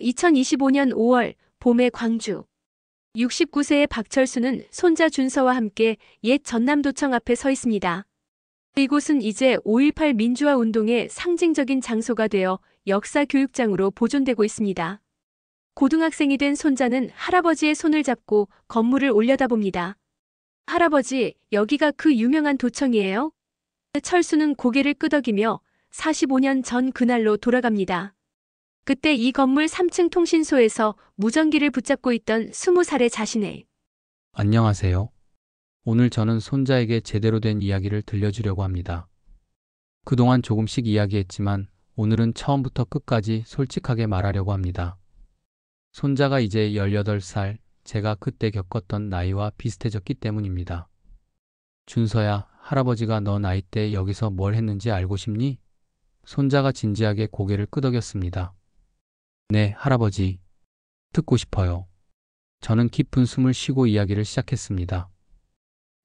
2025년 5월 봄의 광주. 69세의 박철수는 손자 준서와 함께 옛 전남도청 앞에 서 있습니다. 이곳은 이제 5.18 민주화 운동의 상징적인 장소가 되어 역사교육장으로 보존되고 있습니다. 고등학생이 된 손자는 할아버지의 손을 잡고 건물을 올려다봅니다. 할아버지, 여기가 그 유명한 도청이에요? 철수는 고개를 끄덕이며 45년 전 그날로 돌아갑니다. 그때 이 건물 3층 통신소에서 무전기를 붙잡고 있던 20살의 자신을. 안녕하세요. 오늘 저는 손자에게 제대로 된 이야기를 들려주려고 합니다. 그동안 조금씩 이야기했지만 오늘은 처음부터 끝까지 솔직하게 말하려고 합니다. 손자가 이제 18살, 제가 그때 겪었던 나이와 비슷해졌기 때문입니다. 준서야, 할아버지가 너 나이 때 여기서 뭘 했는지 알고 싶니? 손자가 진지하게 고개를 끄덕였습니다. 네, 할아버지. 듣고 싶어요. 저는 깊은 숨을 쉬고 이야기를 시작했습니다.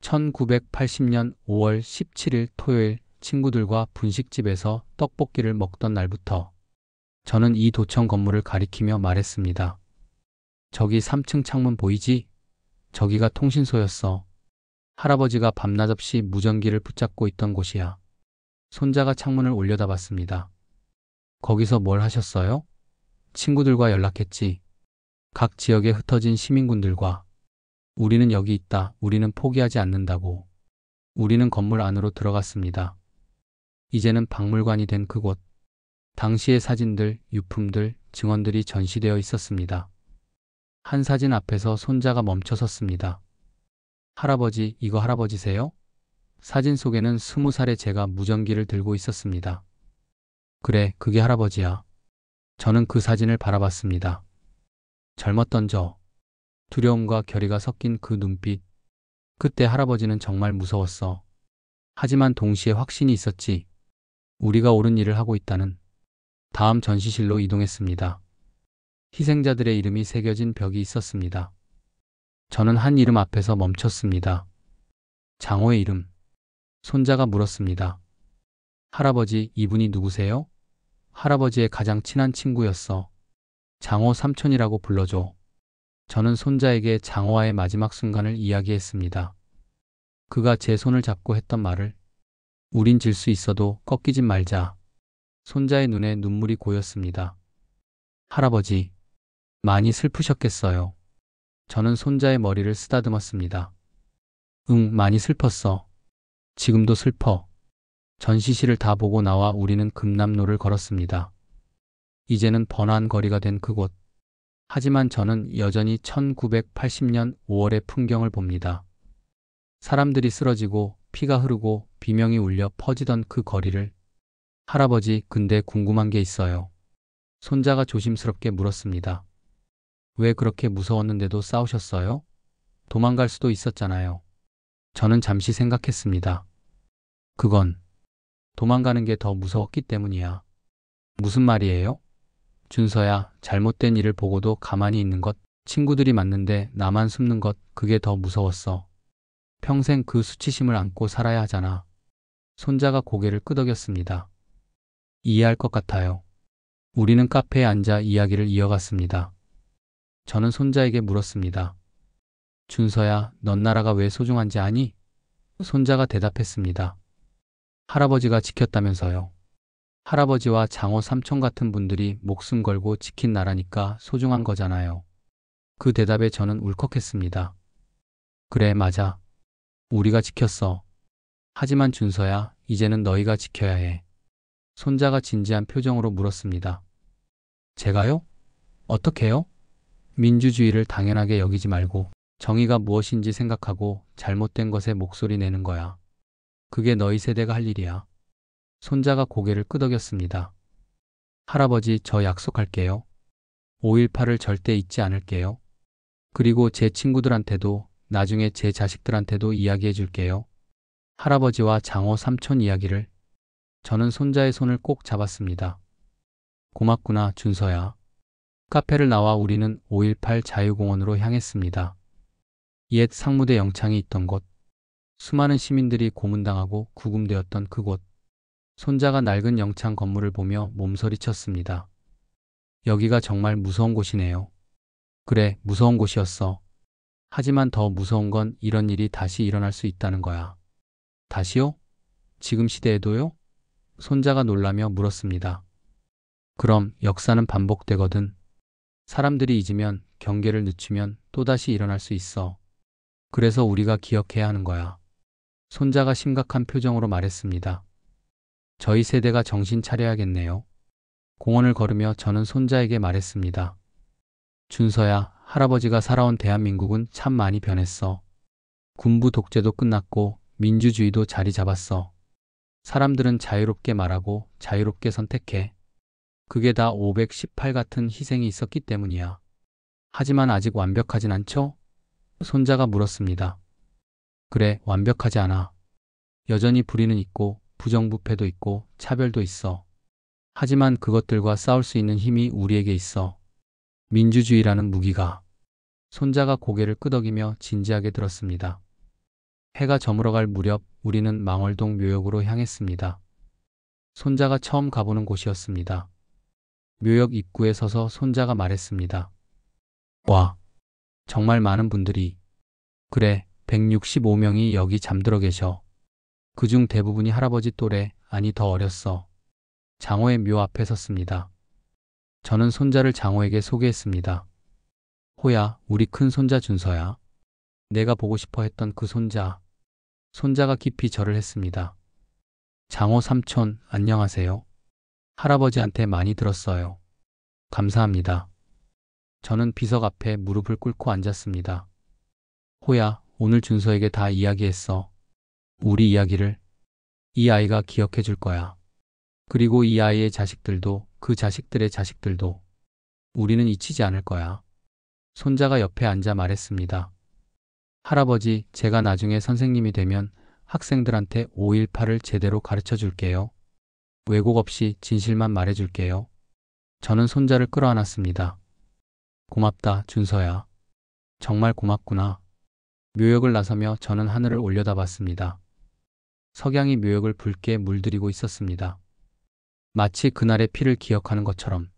1980년 5월 17일 토요일 친구들과 분식집에서 떡볶이를 먹던 날부터 저는 이 도청 건물을 가리키며 말했습니다. 저기 3층 창문 보이지? 저기가 통신소였어. 할아버지가 밤낮 없이 무전기를 붙잡고 있던 곳이야. 손자가 창문을 올려다봤습니다. 거기서 뭘 하셨어요? 친구들과 연락했지. 각 지역에 흩어진 시민군들과. 우리는 여기 있다. 우리는 포기하지 않는다고. 우리는 건물 안으로 들어갔습니다. 이제는 박물관이 된 그곳. 당시의 사진들, 유품들, 증언들이 전시되어 있었습니다. 한 사진 앞에서 손자가 멈춰 섰습니다. 할아버지, 이거 할아버지세요? 사진 속에는 20살의 제가 무전기를 들고 있었습니다. 그래, 그게 할아버지야. 저는 그 사진을 바라봤습니다. 젊었던 저, 두려움과 결의가 섞인 그 눈빛. 그때 할아버지는 정말 무서웠어. 하지만 동시에 확신이 있었지. 우리가 옳은 일을 하고 있다는. 다음 전시실로 이동했습니다. 희생자들의 이름이 새겨진 벽이 있었습니다. 저는 한 이름 앞에서 멈췄습니다. 장호의 이름. 손자가 물었습니다. 할아버지, 이분이 누구세요? 할아버지의 가장 친한 친구였어. 장호 삼촌이라고 불러줘. 저는 손자에게 장호와의 마지막 순간을 이야기했습니다. 그가 제 손을 잡고 했던 말을. 우린 질 수 있어도 꺾이진 말자. 손자의 눈에 눈물이 고였습니다. 할아버지, 많이 슬프셨겠어요. 저는 손자의 머리를 쓰다듬었습니다. 응, 많이 슬펐어. 지금도 슬퍼. 전시실을 다 보고 나와 우리는 금남로를 걸었습니다. 이제는 번화한 거리가 된 그곳. 하지만 저는 여전히 1980년 5월의 풍경을 봅니다. 사람들이 쓰러지고 피가 흐르고 비명이 울려 퍼지던 그 거리를. 할아버지, 근데 궁금한 게 있어요. 손자가 조심스럽게 물었습니다. 왜 그렇게 무서웠는데도 싸우셨어요? 도망갈 수도 있었잖아요. 저는 잠시 생각했습니다. 그건 도망가는 게 더 무서웠기 때문이야. 무슨 말이에요? 준서야, 잘못된 일을 보고도 가만히 있는 것, 친구들이 맞는데 나만 숨는 것, 그게 더 무서웠어. 평생 그 수치심을 안고 살아야 하잖아. 손자가 고개를 끄덕였습니다. 이해할 것 같아요. 우리는 카페에 앉아 이야기를 이어갔습니다. 저는 손자에게 물었습니다. 준서야, 넌 나라가 왜 소중한지 아니? 손자가 대답했습니다. 할아버지가 지켰다면서요. 할아버지와 장호 삼촌 같은 분들이 목숨 걸고 지킨 나라니까 소중한 거잖아요. 그 대답에 저는 울컥했습니다. 그래, 맞아. 우리가 지켰어. 하지만 준서야, 이제는 너희가 지켜야 해. 손자가 진지한 표정으로 물었습니다. 제가요? 어떻게요? 민주주의를 당연하게 여기지 말고 정의가 무엇인지 생각하고 잘못된 것에 목소리 내는 거야. 그게 너희 세대가 할 일이야. 손자가 고개를 끄덕였습니다. 할아버지, 저 약속할게요. 5.18을 절대 잊지 않을게요. 그리고 제 친구들한테도 나중에 제 자식들한테도 이야기해 줄게요. 할아버지와 장호 삼촌 이야기를. 저는 손자의 손을 꼭 잡았습니다. 고맙구나, 준서야. 카페를 나와 우리는 5.18 자유공원으로 향했습니다. 옛 상무대 영창이 있던 곳. 수많은 시민들이 고문당하고 구금되었던 그곳. 손자가 낡은 영창 건물을 보며 몸서리쳤습니다. 여기가 정말 무서운 곳이네요. 그래, 무서운 곳이었어. 하지만 더 무서운 건 이런 일이 다시 일어날 수 있다는 거야. 다시요? 지금 시대에도요? 손자가 놀라며 물었습니다. 그럼 역사는 반복되거든. 사람들이 잊으면, 경계를 늦추면 또다시 일어날 수 있어. 그래서 우리가 기억해야 하는 거야. 손자가 심각한 표정으로 말했습니다. 저희 세대가 정신 차려야겠네요. 공원을 걸으며 저는 손자에게 말했습니다. 준서야, 할아버지가 살아온 대한민국은 참 많이 변했어. 군부 독재도 끝났고 민주주의도 자리 잡았어. 사람들은 자유롭게 말하고 자유롭게 선택해. 그게 다 518 같은 희생이 있었기 때문이야. 하지만 아직 완벽하진 않죠? 손자가 물었습니다. 그래, 완벽하지 않아. 여전히 불의는 있고 부정부패도 있고 차별도 있어. 하지만 그것들과 싸울 수 있는 힘이 우리에게 있어. 민주주의라는 무기가. 손자가 고개를 끄덕이며 진지하게 들었습니다. 해가 저물어갈 무렵 우리는 망월동 묘역으로 향했습니다. 손자가 처음 가보는 곳이었습니다. 묘역 입구에 서서 손자가 말했습니다. 와, 정말 많은 분들이. 그래, 165명이 여기 잠들어 계셔. 그중 대부분이 할아버지 또래, 아니 더 어렸어. 장호의 묘 앞에 섰습니다. 저는 손자를 장호에게 소개했습니다. 호야, 우리 큰 손자 준서야. 내가 보고 싶어 했던 그 손자. 손자가 깊이 절을 했습니다. 장호 삼촌, 안녕하세요. 할아버지한테 많이 들었어요. 감사합니다. 저는 비석 앞에 무릎을 꿇고 앉았습니다. 호야, 오늘 준서에게 다 이야기했어. 우리 이야기를. 이 아이가 기억해 줄 거야. 그리고 이 아이의 자식들도, 그 자식들의 자식들도. 우리는 잊히지 않을 거야. 손자가 옆에 앉아 말했습니다. 할아버지, 제가 나중에 선생님이 되면 학생들한테 5.18을 제대로 가르쳐 줄게요. 왜곡 없이 진실만 말해 줄게요. 저는 손자를 끌어안았습니다. 고맙다, 준서야. 정말 고맙구나. 묘역을 나서며 저는 하늘을 올려다봤습니다. 석양이 묘역을 붉게 물들이고 있었습니다. 마치 그날의 피를 기억하는 것처럼.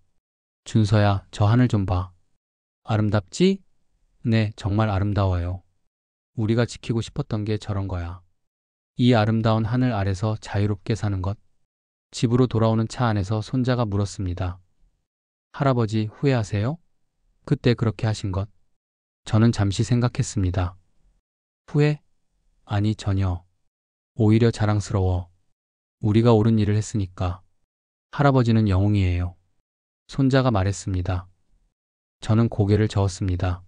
준서야, 저 하늘 좀 봐. 아름답지? 네, 정말 아름다워요. 우리가 지키고 싶었던 게 저런 거야. 이 아름다운 하늘 아래서 자유롭게 사는 것. 집으로 돌아오는 차 안에서 손자가 물었습니다. 할아버지, 후회하세요? 그때 그렇게 하신 것. 저는 잠시 생각했습니다. 후회? 아니, 전혀. 오히려 자랑스러워. 우리가 옳은 일을 했으니까. 할아버지는 영웅이에요. 손자가 말했습니다. 저는 고개를 저었습니다.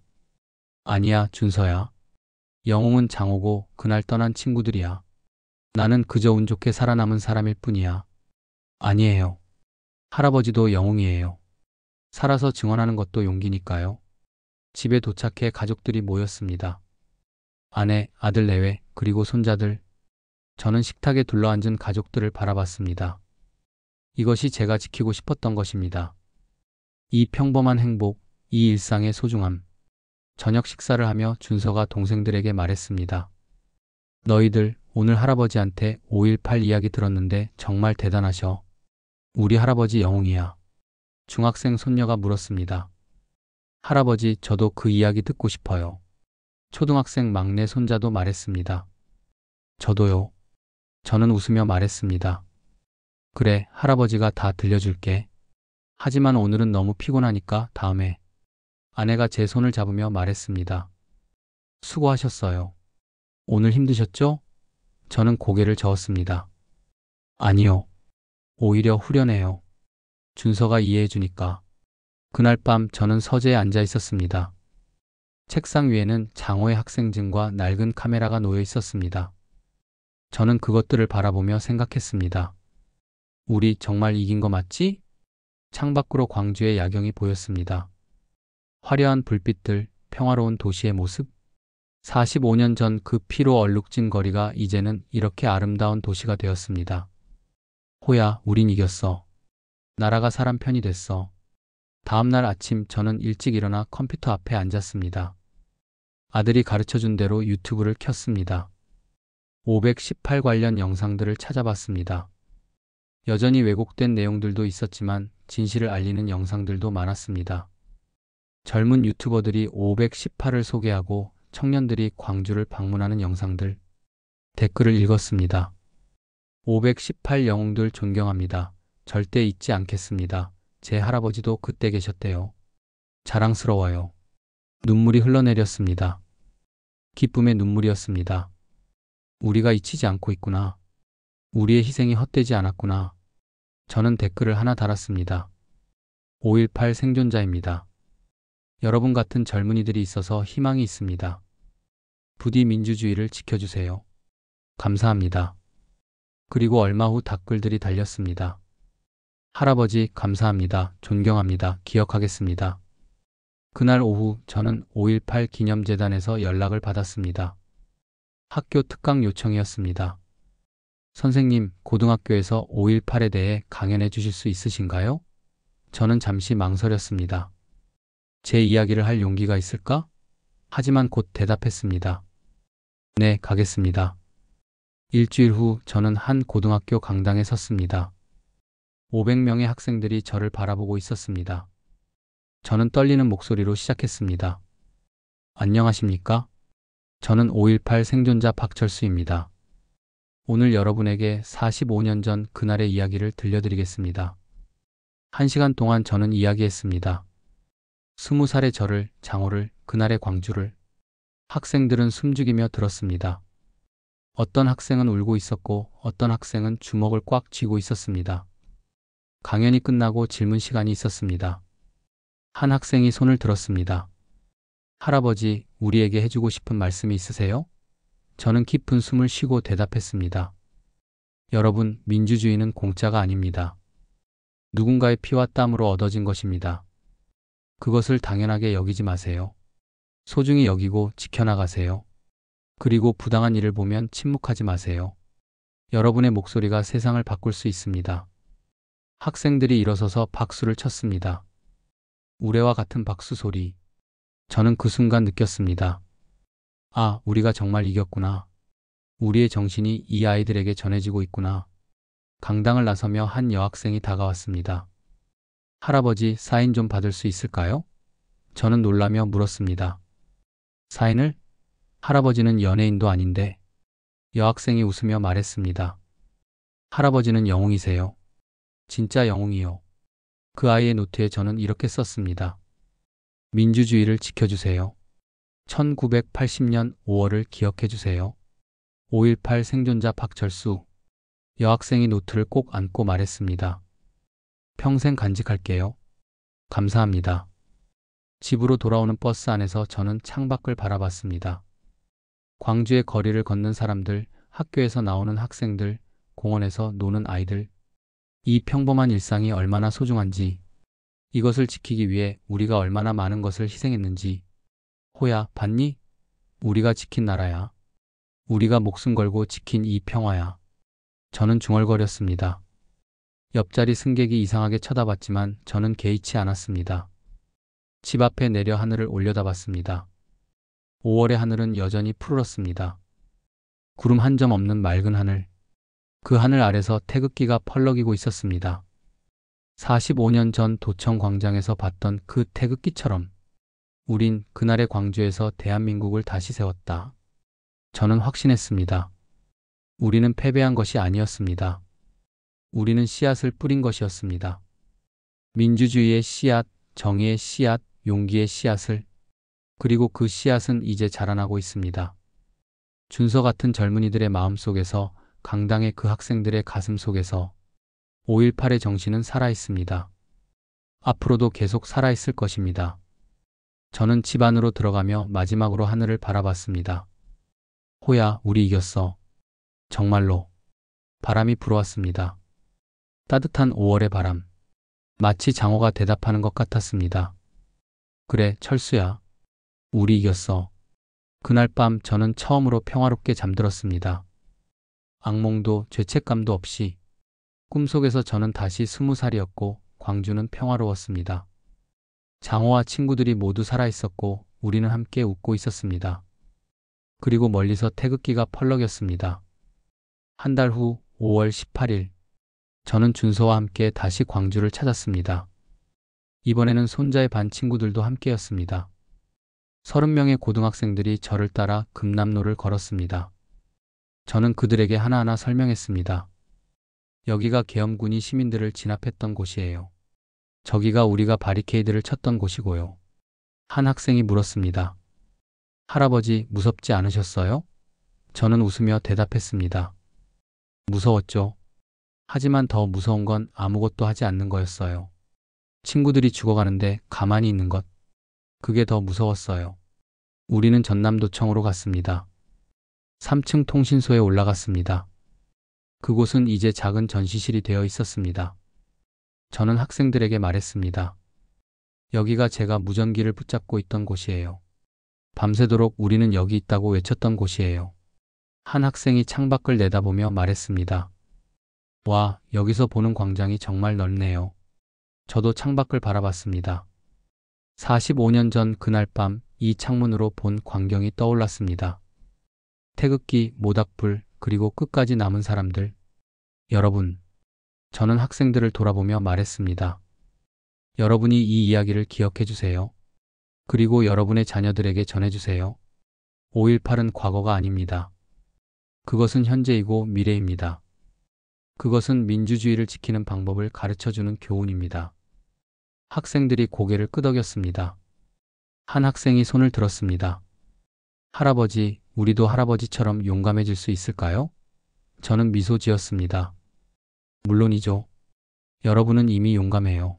아니야, 준서야. 영웅은 장호고 그날 떠난 친구들이야. 나는 그저 운 좋게 살아남은 사람일 뿐이야. 아니에요. 할아버지도 영웅이에요. 살아서 증언하는 것도 용기니까요. 집에 도착해 가족들이 모였습니다. 아내, 아들 내외, 그리고 손자들. 저는 식탁에 둘러앉은 가족들을 바라봤습니다. 이것이 제가 지키고 싶었던 것입니다. 이 평범한 행복, 이 일상의 소중함. 저녁 식사를 하며 준서가 동생들에게 말했습니다. 너희들 오늘 할아버지한테 5.18 이야기 들었는데 정말 대단하셔. 우리 할아버지 영웅이야. 중학생 손녀가 물었습니다. 할아버지, 저도 그 이야기 듣고 싶어요. 초등학생 막내 손자도 말했습니다. 저도요. 저는 웃으며 말했습니다. 그래, 할아버지가 다 들려줄게. 하지만 오늘은 너무 피곤하니까 다음에. 아내가 제 손을 잡으며 말했습니다. 수고하셨어요. 오늘 힘드셨죠? 저는 고개를 저었습니다. 아니요. 오히려 후련해요. 준서가 이해해 주니까. 그날 밤 저는 서재에 앉아 있었습니다. 책상 위에는 장호의 학생증과 낡은 카메라가 놓여 있었습니다. 저는 그것들을 바라보며 생각했습니다. 우리 정말 이긴 거 맞지? 창밖으로 광주의 야경이 보였습니다. 화려한 불빛들, 평화로운 도시의 모습. 45년 전 그 피로 얼룩진 거리가 이제는 이렇게 아름다운 도시가 되었습니다. 호야, 우린 이겼어. 나라가 사람 편이 됐어. 다음 날 아침 저는 일찍 일어나 컴퓨터 앞에 앉았습니다. 아들이 가르쳐준 대로 유튜브를 켰습니다. 518 관련 영상들을 찾아봤습니다. 여전히 왜곡된 내용들도 있었지만 진실을 알리는 영상들도 많았습니다. 젊은 유튜버들이 518을 소개하고 청년들이 광주를 방문하는 영상들. 댓글을 읽었습니다. 518 영웅들 존경합니다. 절대 잊지 않겠습니다. 제 할아버지도 그때 계셨대요. 자랑스러워요. 눈물이 흘러내렸습니다. 기쁨의 눈물이었습니다. 우리가 잊히지 않고 있구나. 우리의 희생이 헛되지 않았구나. 저는 댓글을 하나 달았습니다. 5.18 생존자입니다. 여러분 같은 젊은이들이 있어서 희망이 있습니다. 부디 민주주의를 지켜주세요. 감사합니다. 그리고 얼마 후 댓글들이 달렸습니다. 할아버지 감사합니다. 존경합니다. 기억하겠습니다. 그날 오후 저는 5.18 기념재단에서 연락을 받았습니다. 학교 특강 요청이었습니다. 선생님, 고등학교에서 5.18에 대해 강연해 주실 수 있으신가요? 저는 잠시 망설였습니다. 제 이야기를 할 용기가 있을까? 하지만 곧 대답했습니다. 네, 가겠습니다. 일주일 후 저는 한 고등학교 강당에 섰습니다. 500명의 학생들이 저를 바라보고 있었습니다. 저는 떨리는 목소리로 시작했습니다. 안녕하십니까? 저는 5.18 생존자 박철수입니다. 오늘 여러분에게 45년 전 그날의 이야기를 들려드리겠습니다. 1시간 동안 저는 이야기했습니다. 20살의 저를, 장호를, 그날의 광주를. 학생들은 숨죽이며 들었습니다. 어떤 학생은 울고 있었고 어떤 학생은 주먹을 꽉 쥐고 있었습니다. 강연이 끝나고 질문 시간이 있었습니다. 한 학생이 손을 들었습니다. 할아버지, 우리에게 해주고 싶은 말씀이 있으세요? 저는 깊은 숨을 쉬고 대답했습니다. 여러분, 민주주의는 공짜가 아닙니다. 누군가의 피와 땀으로 얻어진 것입니다. 그것을 당연하게 여기지 마세요. 소중히 여기고 지켜나가세요. 그리고 부당한 일을 보면 침묵하지 마세요. 여러분의 목소리가 세상을 바꿀 수 있습니다. 학생들이 일어서서 박수를 쳤습니다. 우레와 같은 박수 소리. 저는 그 순간 느꼈습니다. 아, 우리가 정말 이겼구나. 우리의 정신이 이 아이들에게 전해지고 있구나. 강당을 나서며 한 여학생이 다가왔습니다. 할아버지, 사인 좀 받을 수 있을까요? 저는 놀라며 물었습니다. 사인을? 할아버지는 연예인도 아닌데. 여학생이 웃으며 말했습니다. 할아버지는 영웅이세요. 진짜 영웅이요. 그 아이의 노트에 저는 이렇게 썼습니다. 민주주의를 지켜주세요. 1980년 5월을 기억해주세요. 5.18 생존자 박철수. 여학생이 노트를 꼭 안고 말했습니다. 평생 간직할게요. 감사합니다. 집으로 돌아오는 버스 안에서 저는 창밖을 바라봤습니다. 광주의 거리를 걷는 사람들, 학교에서 나오는 학생들, 공원에서 노는 아이들. 이 평범한 일상이 얼마나 소중한지, 이것을 지키기 위해 우리가 얼마나 많은 것을 희생했는지. 호야, 봤니? 우리가 지킨 나라야. 우리가 목숨 걸고 지킨 이 평화야. 저는 중얼거렸습니다. 옆자리 승객이 이상하게 쳐다봤지만 저는 개의치 않았습니다. 집 앞에 내려 하늘을 올려다봤습니다. 5월의 하늘은 여전히 푸르렀습니다. 구름 한 점 없는 맑은 하늘. 그 하늘 아래서 태극기가 펄럭이고 있었습니다. 45년 전 도청 광장에서 봤던 그 태극기처럼 우린 그날의 광주에서 대한민국을 다시 세웠다. 저는 확신했습니다. 우리는 패배한 것이 아니었습니다. 우리는 씨앗을 뿌린 것이었습니다. 민주주의의 씨앗, 정의의 씨앗, 용기의 씨앗을. 그리고 그 씨앗은 이제 자라나고 있습니다. 준서 같은 젊은이들의 마음속에서, 강당의 그 학생들의 가슴 속에서 5.18의 정신은 살아있습니다. 앞으로도 계속 살아있을 것입니다. 저는 집 안으로 들어가며 마지막으로 하늘을 바라봤습니다. 호야, 우리 이겼어. 정말로. 바람이 불어왔습니다. 따뜻한 5월의 바람. 마치 장호가 대답하는 것 같았습니다. 그래, 철수야. 우리 이겼어. 그날 밤 저는 처음으로 평화롭게 잠들었습니다. 악몽도 죄책감도 없이. 꿈속에서 저는 다시 20살이었고 광주는 평화로웠습니다. 장호와 친구들이 모두 살아있었고 우리는 함께 웃고 있었습니다. 그리고 멀리서 태극기가 펄럭였습니다. 한 달 후 5월 18일. 저는 준서와 함께 다시 광주를 찾았습니다. 이번에는 손자의 반 친구들도 함께였습니다. 30명의 고등학생들이 저를 따라 금남로를 걸었습니다. 저는 그들에게 하나하나 설명했습니다. 여기가 계엄군이 시민들을 진압했던 곳이에요. 저기가 우리가 바리케이드를 쳤던 곳이고요. 한 학생이 물었습니다. 할아버지, 무섭지 않으셨어요? 저는 웃으며 대답했습니다. 무서웠죠. 하지만 더 무서운 건 아무것도 하지 않는 거였어요. 친구들이 죽어가는데 가만히 있는 것. 그게 더 무서웠어요. 우리는 전남도청으로 갔습니다. 3층 통신소에 올라갔습니다. 그곳은 이제 작은 전시실이 되어 있었습니다. 저는 학생들에게 말했습니다. 여기가 제가 무전기를 붙잡고 있던 곳이에요. 밤새도록 우리는 여기 있다고 외쳤던 곳이에요. 한 학생이 창밖을 내다보며 말했습니다. 와, 여기서 보는 광장이 정말 넓네요. 저도 창밖을 바라봤습니다. 45년 전 그날 밤 이 창문으로 본 광경이 떠올랐습니다. 태극기, 모닥불, 그리고 끝까지 남은 사람들. 여러분, 저는 학생들을 돌아보며 말했습니다. 여러분이 이 이야기를 기억해 주세요. 그리고 여러분의 자녀들에게 전해주세요. 5.18은 과거가 아닙니다. 그것은 현재이고 미래입니다. 그것은 민주주의를 지키는 방법을 가르쳐주는 교훈입니다. 학생들이 고개를 끄덕였습니다. 한 학생이 손을 들었습니다. 할아버지, 우리도 할아버지처럼 용감해질 수 있을까요? 저는 미소 지었습니다. 물론이죠. 여러분은 이미 용감해요.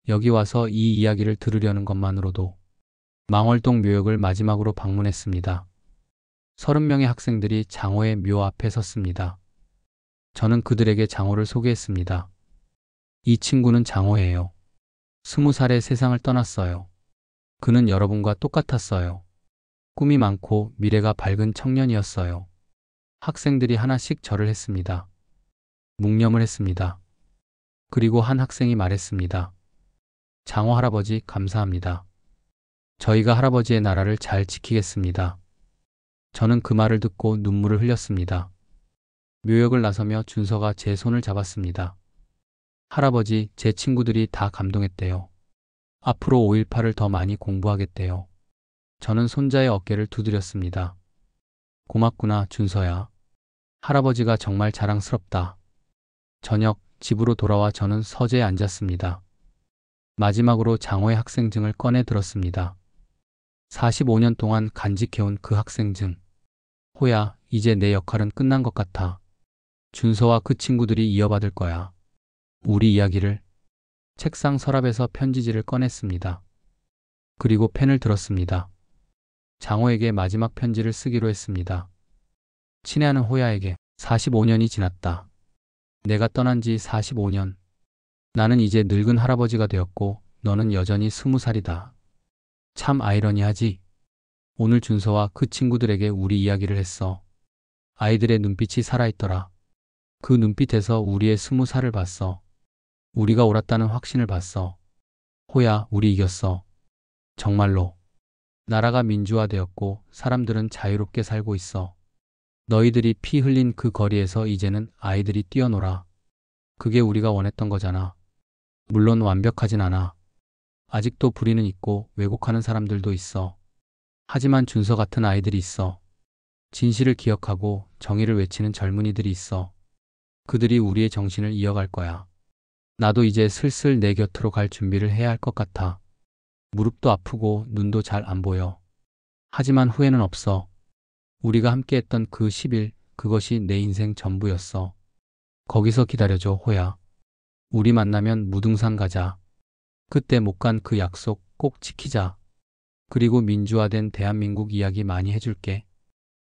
여기 와서 이 이야기를 들으려는 것만으로도. 망월동 묘역을 마지막으로 방문했습니다. 30명의 학생들이 장호의 묘 앞에 섰습니다. 저는 그들에게 장호를 소개했습니다. 이 친구는 장호예요. 20살에 세상을 떠났어요. 그는 여러분과 똑같았어요. 꿈이 많고 미래가 밝은 청년이었어요. 학생들이 하나씩 절을 했습니다. 묵념을 했습니다. 그리고 한 학생이 말했습니다. 장호 할아버지 감사합니다. 저희가 할아버지의 나라를 잘 지키겠습니다. 저는 그 말을 듣고 눈물을 흘렸습니다. 묘역을 나서며 준서가 제 손을 잡았습니다. 할아버지, 제 친구들이 다 감동했대요. 앞으로 5.18을 더 많이 공부하겠대요. 저는 손자의 어깨를 두드렸습니다. 고맙구나, 준서야. 할아버지가 정말 자랑스럽다. 저녁, 집으로 돌아와 저는 서재에 앉았습니다. 마지막으로 장호의 학생증을 꺼내 들었습니다. 45년 동안 간직해온 그 학생증. 호야, 이제 내 역할은 끝난 것 같아. 준서와 그 친구들이 이어받을 거야. 우리 이야기를. 책상 서랍에서 편지지를 꺼냈습니다. 그리고 펜을 들었습니다. 장호에게 마지막 편지를 쓰기로 했습니다. 친애하는 호야에게 45년이 지났다. 내가 떠난 지 45년. 나는 이제 늙은 할아버지가 되었고 너는 여전히 20살이다. 참 아이러니하지? 오늘 준서와 그 친구들에게 우리 이야기를 했어. 아이들의 눈빛이 살아있더라. 그 눈빛에서 우리의 20살을 봤어. 우리가 옳았다는 확신을 봤어. 호야, 우리 이겼어. 정말로. 나라가 민주화되었고 사람들은 자유롭게 살고 있어. 너희들이 피 흘린 그 거리에서 이제는 아이들이 뛰어놀아. 그게 우리가 원했던 거잖아. 물론 완벽하진 않아. 아직도 불의는 있고 왜곡하는 사람들도 있어. 하지만 준서 같은 아이들이 있어. 진실을 기억하고 정의를 외치는 젊은이들이 있어. 그들이 우리의 정신을 이어갈 거야. 나도 이제 슬슬 내 곁으로 갈 준비를 해야 할 것 같아. 무릎도 아프고 눈도 잘 안 보여. 하지만 후회는 없어. 우리가 함께했던 그 10일, 그것이 내 인생 전부였어. 거기서 기다려줘, 호야. 우리 만나면 무등산 가자. 그때 못 간 그 약속 꼭 지키자. 그리고 민주화된 대한민국 이야기 많이 해줄게.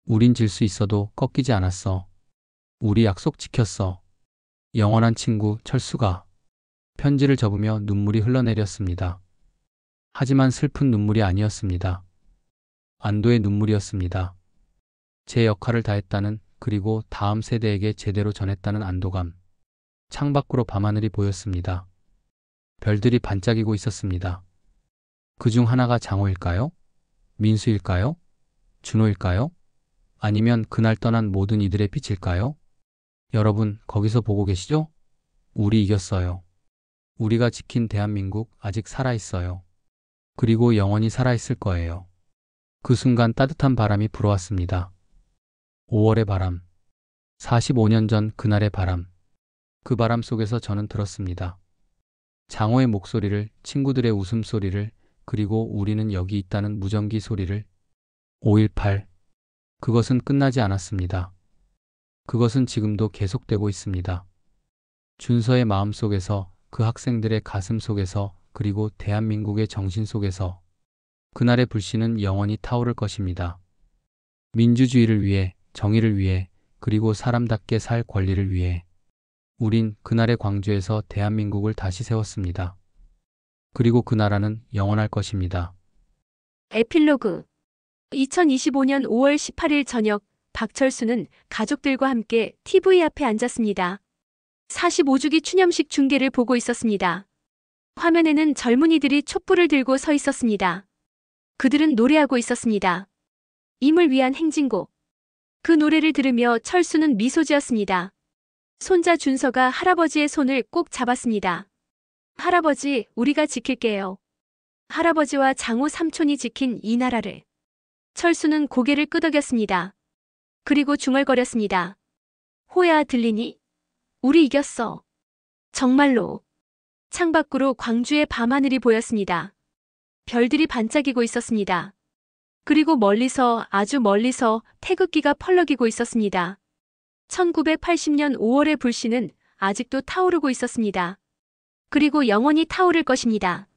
우린 질 수 있어도 꺾이지 않았어. 우리 약속 지켰어. 영원한 친구 철수가. 편지를 접으며 눈물이 흘러내렸습니다. 하지만 슬픈 눈물이 아니었습니다. 안도의 눈물이었습니다. 제 역할을 다했다는, 그리고 다음 세대에게 제대로 전했다는 안도감. 창밖으로 밤하늘이 보였습니다. 별들이 반짝이고 있었습니다. 그중 하나가 장호일까요? 민수일까요? 준호일까요? 아니면 그날 떠난 모든 이들의 빛일까요? 여러분, 거기서 보고 계시죠? 우리 이겼어요. 우리가 지킨 대한민국 아직 살아있어요. 그리고 영원히 살아있을 거예요. 그 순간 따뜻한 바람이 불어왔습니다. 5월의 바람. 45년 전 그날의 바람. 그 바람 속에서 저는 들었습니다. 장호의 목소리를, 친구들의 웃음소리를, 그리고 우리는 여기 있다는 무전기 소리를. 5.18. 그것은 끝나지 않았습니다. 그것은 지금도 계속되고 있습니다. 준서의 마음 속에서, 그 학생들의 가슴 속에서, 그리고 대한민국의 정신 속에서 그날의 불씨는 영원히 타오를 것입니다. 민주주의를 위해, 정의를 위해, 그리고 사람답게 살 권리를 위해 우린 그날의 광주에서 대한민국을 다시 세웠습니다. 그리고 그 나라는 영원할 것입니다. 에필로그 2025년 5월 18일 저녁 박철수는 가족들과 함께 TV 앞에 앉았습니다. 45주기 추념식 중계를 보고 있었습니다. 화면에는 젊은이들이 촛불을 들고 서 있었습니다. 그들은 노래하고 있었습니다. 임을 위한 행진곡. 그 노래를 들으며 철수는 미소 지었습니다. 손자 준서가 할아버지의 손을 꼭 잡았습니다. 할아버지, 우리가 지킬게요. 할아버지와 장호 삼촌이 지킨 이 나라를. 철수는 고개를 끄덕였습니다. 그리고 중얼거렸습니다. 호야, 들리니? 우리 이겼어. 정말로. 창밖으로 광주의 밤하늘이 보였습니다. 별들이 반짝이고 있었습니다. 그리고 멀리서, 아주 멀리서 태극기가 펄럭이고 있었습니다. 1980년 5월의 불씨는 아직도 타오르고 있었습니다. 그리고 영원히 타오를 것입니다.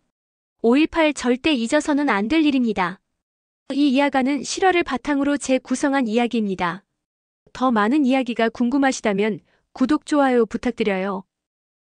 5.18 절대 잊어서는 안 될 일입니다. 이 이야기는 실화를 바탕으로 재구성한 이야기입니다. 더 많은 이야기가 궁금하시다면 구독, 좋아요 부탁드려요.